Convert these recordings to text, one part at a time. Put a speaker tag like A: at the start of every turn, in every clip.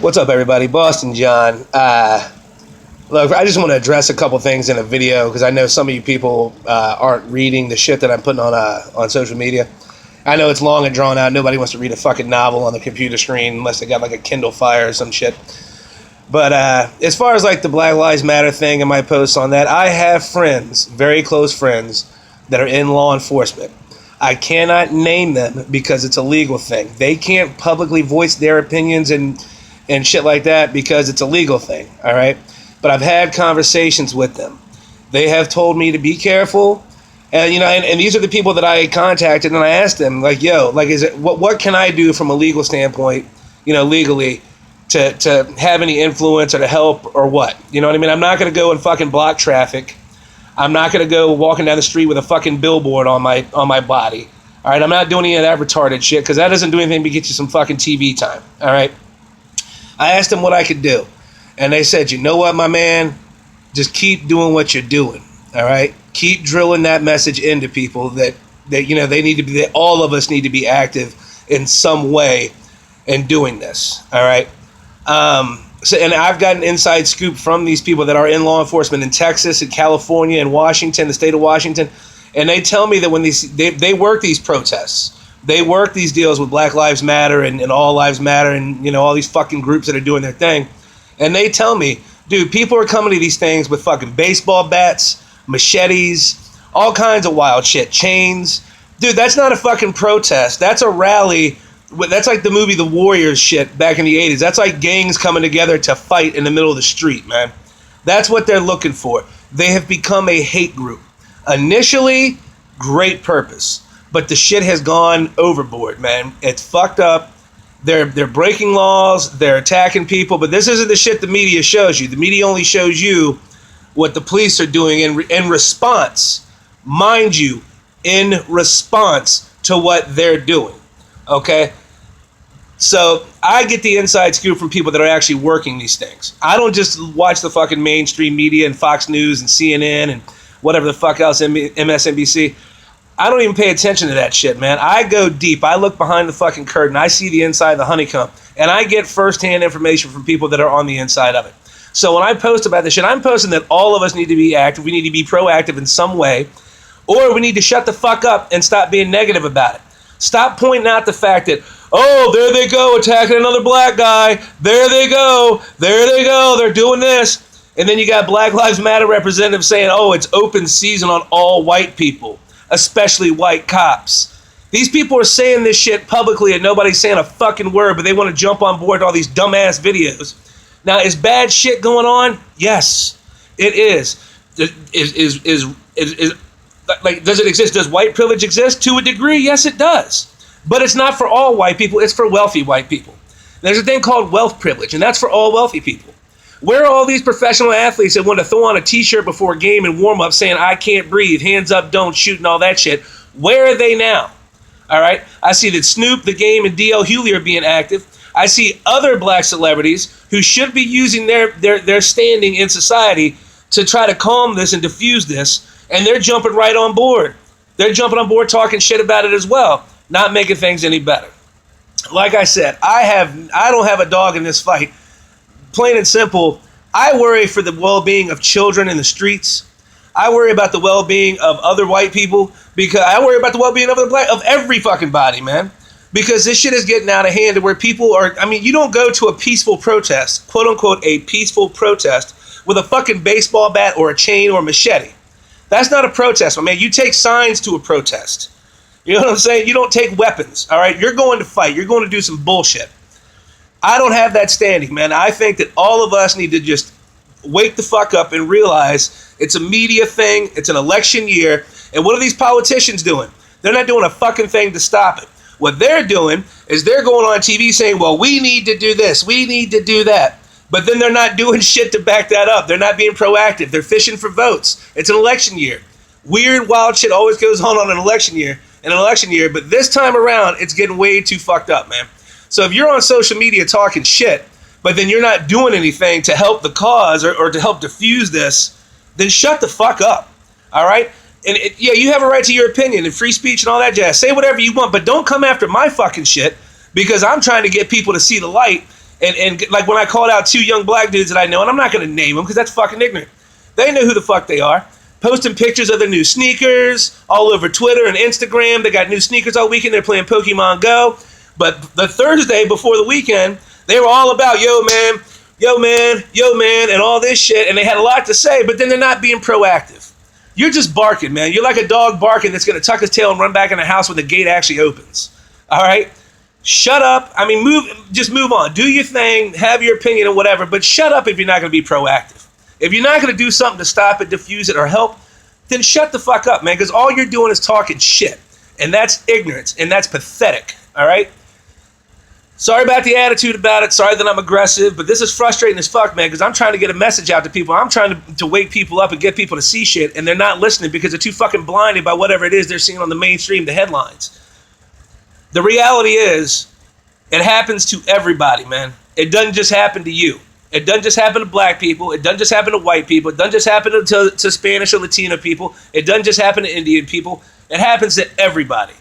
A: What's up, everybody? Boston John. Look, I just want to address a couple things in a video because I know some of you people aren't reading the shit that I'm putting on social media. I know it's long and drawn out. Nobody wants to read a fucking novel on the computer screen unless they got like a Kindle Fire or some shit. But as far as like the Black Lives Matter thing and my posts on that, I have friends, very close friends, that are in law enforcement. I cannot name them because it's a legal thing. They can't publicly voice their opinions and shit like that because it's a legal thing, all right? But I've had conversations with them. They have told me to be careful. And, you know, and these are the people that I contacted, and I asked them, like, yo, like, is it what can I do from a legal standpoint, you know, legally to have any influence or to help or what? You know what I mean? I'm not going to go and fucking block traffic. I'm not going to go walking down the street with a fucking billboard on my body. All right? I'm not doing any of that retarded shit because that doesn't do anything but get you some fucking TV time. All right? I asked them what I could do. And they said, you know what, my man? Just keep doing what you're doing. All right? Keep drilling that message into people that you know, they need to be, that all of us need to be active in some way in doing this. All right? So, and I've got an inside scoop from these people that are in law enforcement in Texas and California and Washington, the state of Washington. And they tell me that when they work these protests, they work these deals with Black Lives Matter and All Lives Matter and, you know, all these fucking groups that are doing their thing. And they tell me, dude, people are coming to these things with fucking baseball bats, machetes, all kinds of wild shit, chains. Dude, that's not a fucking protest. That's a rally. That's like the movie The Warriors shit back in the 80s. That's like gangs coming together to fight in the middle of the street, man. That's what they're looking for. They have become a hate group. Initially, great purpose. But the shit has gone overboard, man. It's fucked up. They're breaking laws. They're attacking people. But this isn't the shit the media shows you. The media only shows you what the police are doing in response. Mind you, in response to what they're doing. Okay? So I get the inside scoop from people that are actually working these things. I don't just watch the fucking mainstream media and Fox News and CNN and whatever the fuck else, MSNBC. I don't even pay attention to that shit, man. I go deep. I look behind the fucking curtain. I see the inside of the honeycomb. And I get firsthand information from people that are on the inside of it. So when I post about this shit, I'm posting that all of us need to be active. We need to be proactive in some way. Or we need to shut the fuck up and stop being negative about it. Stop pointing out the fact that, oh, there they go, attacking another black guy. There they go. There they go. They're doing this. And then you got Black Lives Matter representatives saying, oh, it's open season on all white people, especially white cops. These people are saying this shit publicly and nobody's saying a fucking word, but they want to jump on board all these dumbass videos. Now, is bad shit going on? Yes, it is. Like, does it exist? Does white privilege exist? To a degree, yes, it does. But it's not for all white people. It's for wealthy white people. There's a thing called wealth privilege, and that's for all wealthy people. Where are all these professional athletes that want to throw on a t-shirt before a game and warm up saying, I can't breathe, hands up, don't shoot, and all that shit? Where are they now? All right? I see that Snoop, The Game, and DL Hughley are being active. I see other black celebrities who should be using their standing in society to try to calm this and diffuse this, and they're jumping right on board. They're jumping on board talking shit about it as well, not making things any better. Like I said, I don't have a dog in this fight. Plain and simple, I worry for the well-being of children in the streets. I worry about the well-being of other white people because I worry about the well-being of every fucking body, man. Because this shit is getting out of hand to where people are, I mean, you don't go to a peaceful protest, quote unquote, a peaceful protest with a fucking baseball bat or a chain or a machete. That's not a protest, my man. You take signs to a protest. You know what I'm saying? You don't take weapons, all right? You're going to fight. You're going to do some bullshit. I don't have that standing, man. I think that all of us need to just wake the fuck up and realize it's a media thing. It's an election year. And what are these politicians doing? They're not doing a fucking thing to stop it. What they're doing is they're going on TV saying, well, we need to do this. We need to do that. But then they're not doing shit to back that up. They're not being proactive. They're fishing for votes. It's an election year. Weird, wild shit always goes on an election year. But this time around, it's getting way too fucked up, man. So if you're on social media talking shit, but then you're not doing anything to help the cause or to help diffuse this, then shut the fuck up, all right? And yeah, you have a right to your opinion and free speech and all that jazz. Say whatever you want, but don't come after my fucking shit because I'm trying to get people to see the light And like when I called out 2 young black dudes that I know, and I'm not going to name them because that's fucking ignorant. They know who the fuck they are. Posting pictures of their new sneakers all over Twitter and Instagram. They got new sneakers all weekend. They're playing Pokemon Go. But the Thursday before the weekend, they were all about, yo, man, and all this shit. And they had a lot to say, but then they're not being proactive. You're just barking, man. You're like a dog barking that's going to tuck his tail and run back in the house when the gate actually opens. All right? Shut up. I mean, just move on. Do your thing. Have your opinion or whatever. But shut up if you're not going to be proactive. If you're not going to do something to stop it, diffuse it, or help, then shut the fuck up, man. Because all you're doing is talking shit. And that's ignorance. And that's pathetic. All right? Sorry about the attitude about it. Sorry that I'm aggressive. But this is frustrating as fuck, man. Because I'm trying to get a message out to people. I'm trying to wake people up and get people to see shit. And they're not listening because they're too fucking blinded by whatever it is they're seeing on the mainstream, the headlines. The reality is, it happens to everybody, man. It doesn't just happen to you. It doesn't just happen to black people. It doesn't just happen to white people. It doesn't just happen to Spanish or Latino people. It doesn't just happen to Indian people. It happens to everybody,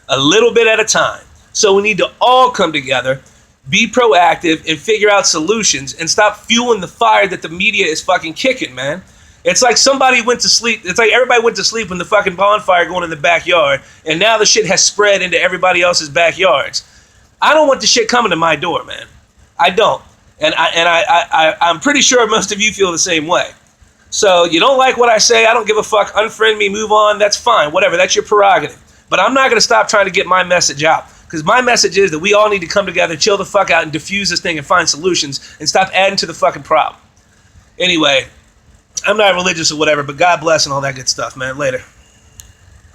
A: a little bit at a time. So we need to all come together, be proactive, and figure out solutions and stop fueling the fire that the media is fucking kicking, man. It's like somebody went to sleep. It's like everybody went to sleep when the fucking bonfire going in the backyard, and now the shit has spread into everybody else's backyards. I don't want the shit coming to my door, man. I don't. And I'm pretty sure most of you feel the same way. So you don't like what I say, I don't give a fuck. Unfriend me, move on. That's fine. Whatever. That's your prerogative. But I'm not going to stop trying to get my message out. Because my message is that we all need to come together, chill the fuck out, and diffuse this thing and find solutions and stop adding to the fucking problem. Anyway, I'm not religious or whatever, but God bless and all that good stuff, man. Later.